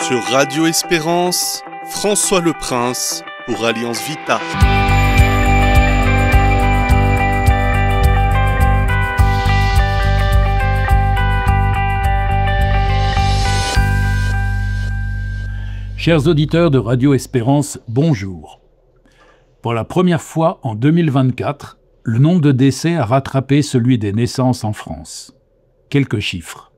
Sur Radio Espérance, François Le Prince pour Alliance Vita. Chers auditeurs de Radio Espérance, bonjour. Pour la première fois en 2024, le nombre de décès a rattrapé celui des naissances en France. Quelques chiffres.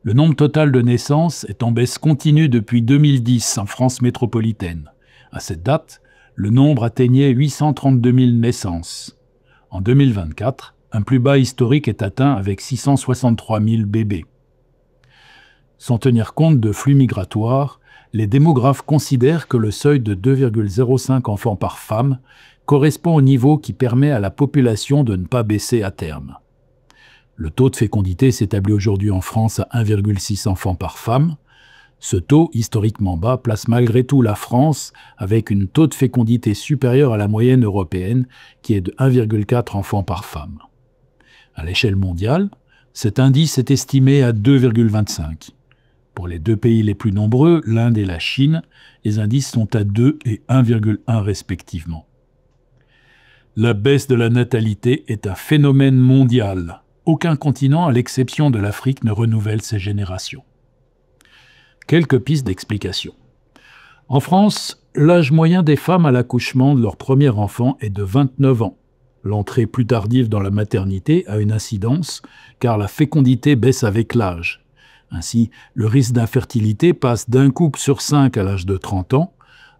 Le nombre total de naissances est en baisse continue depuis 2010 en France métropolitaine. À cette date, le nombre atteignait 832 000 naissances. En 2024, un plus bas historique est atteint avec 663 000 bébés. Sans tenir compte de flux migratoires, les démographes considèrent que le seuil de 2,05 enfants par femme correspond au niveau qui permet à la population de ne pas baisser à terme. Le taux de fécondité s'établit aujourd'hui en France à 1,6 enfants par femme. Ce taux, historiquement bas, place malgré tout la France avec un taux de fécondité supérieur à la moyenne européenne qui est de 1,4 enfants par femme. À l'échelle mondiale, cet indice est estimé à 2,25. Pour les deux pays les plus nombreux, l'Inde et la Chine, les indices sont à 2 et 1,1 respectivement. La baisse de la natalité est un phénomène mondial. Aucun continent, à l'exception de l'Afrique, ne renouvelle ses générations. Quelques pistes d'explication. En France, l'âge moyen des femmes à l'accouchement de leur premier enfant est de 29 ans. L'entrée plus tardive dans la maternité a une incidence, car la fécondité baisse avec l'âge. Ainsi, le risque d'infertilité passe d'un couple sur 5 à l'âge de 30 ans,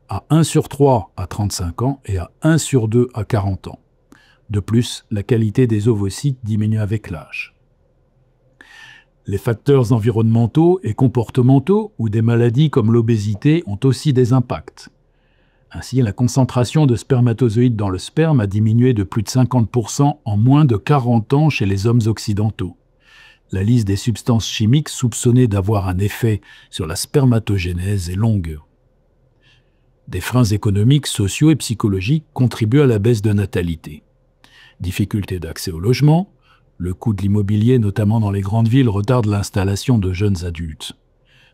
à 1 sur 3 à 35 ans et à 1 sur 2 à 40 ans. De plus, la qualité des ovocytes diminue avec l'âge. Les facteurs environnementaux et comportementaux ou des maladies comme l'obésité ont aussi des impacts. Ainsi, la concentration de spermatozoïdes dans le sperme a diminué de plus de 50% en moins de 40 ans chez les hommes occidentaux. La liste des substances chimiques soupçonnées d'avoir un effet sur la spermatogénèse est longue. Des freins économiques, sociaux et psychologiques contribuent à la baisse de natalité. Difficultés d'accès au logement, le coût de l'immobilier, notamment dans les grandes villes, retarde l'installation de jeunes adultes.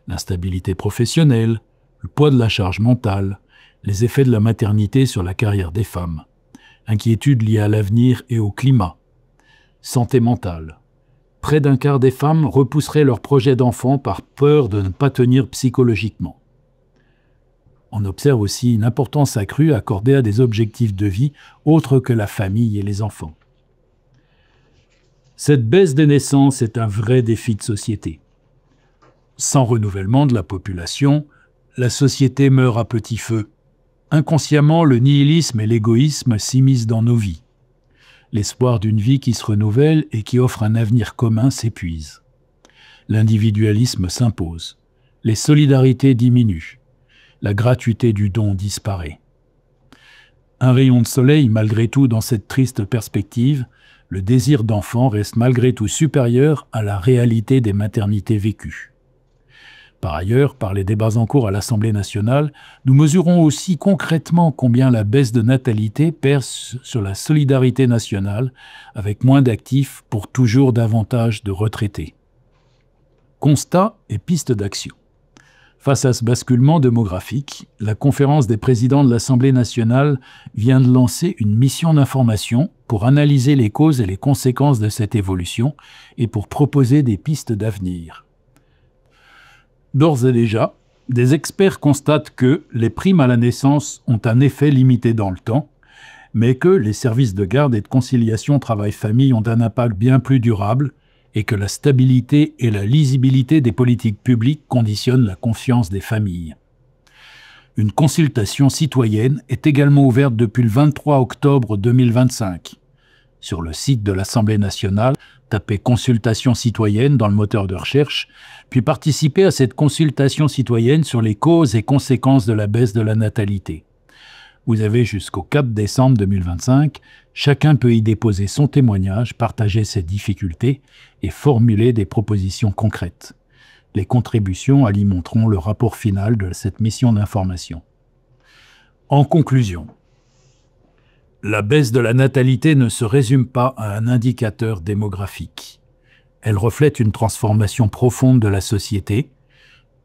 L'instabilité professionnelle, le poids de la charge mentale, les effets de la maternité sur la carrière des femmes, inquiétudes liées à l'avenir et au climat, santé mentale. Près d'un quart des femmes repousseraient leur projet d'enfant par peur de ne pas tenir psychologiquement. On observe aussi une importance accrue accordée à des objectifs de vie autres que la famille et les enfants. Cette baisse des naissances est un vrai défi de société. Sans renouvellement de la population, la société meurt à petit feu. Inconsciemment, le nihilisme et l'égoïsme s'immiscent dans nos vies. L'espoir d'une vie qui se renouvelle et qui offre un avenir commun s'épuise. L'individualisme s'impose. Les solidarités diminuent. La gratuité du don disparaît. Un rayon de soleil, malgré tout, dans cette triste perspective, le désir d'enfant reste malgré tout supérieur à la réalité des maternités vécues. Par ailleurs, par les débats en cours à l'Assemblée nationale, nous mesurons aussi concrètement combien la baisse de natalité pèse sur la solidarité nationale, avec moins d'actifs pour toujours davantage de retraités. Constat et pistes d'action. Face à ce basculement démographique, la conférence des présidents de l'Assemblée nationale vient de lancer une mission d'information pour analyser les causes et les conséquences de cette évolution et pour proposer des pistes d'avenir. D'ores et déjà, des experts constatent que les primes à la naissance ont un effet limité dans le temps, mais que les services de garde et de conciliation travail-famille ont un impact bien plus durable et que la stabilité et la lisibilité des politiques publiques conditionnent la confiance des familles. Une consultation citoyenne est également ouverte depuis le 23 octobre 2025. Sur le site de l'Assemblée nationale, tapez « Consultation citoyenne » dans le moteur de recherche, puis participez à cette consultation citoyenne sur les causes et conséquences de la baisse de la natalité. Vous avez jusqu'au 4 décembre 2025. Chacun peut y déposer son témoignage, partager ses difficultés et formuler des propositions concrètes. Les contributions alimenteront le rapport final de cette mission d'information. En conclusion, la baisse de la natalité ne se résume pas à un indicateur démographique. Elle reflète une transformation profonde de la société,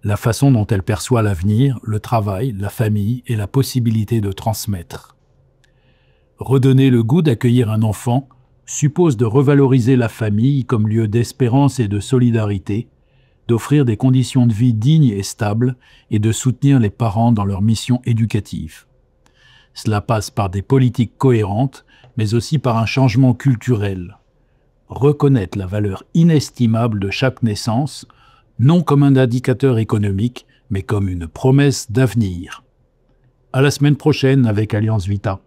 la façon dont elle perçoit l'avenir, le travail, la famille et la possibilité de transmettre. Redonner le goût d'accueillir un enfant suppose de revaloriser la famille comme lieu d'espérance et de solidarité, d'offrir des conditions de vie dignes et stables et de soutenir les parents dans leur mission éducative. Cela passe par des politiques cohérentes, mais aussi par un changement culturel. Reconnaître la valeur inestimable de chaque naissance, non comme un indicateur économique, mais comme une promesse d'avenir. À la semaine prochaine avec Alliance Vita.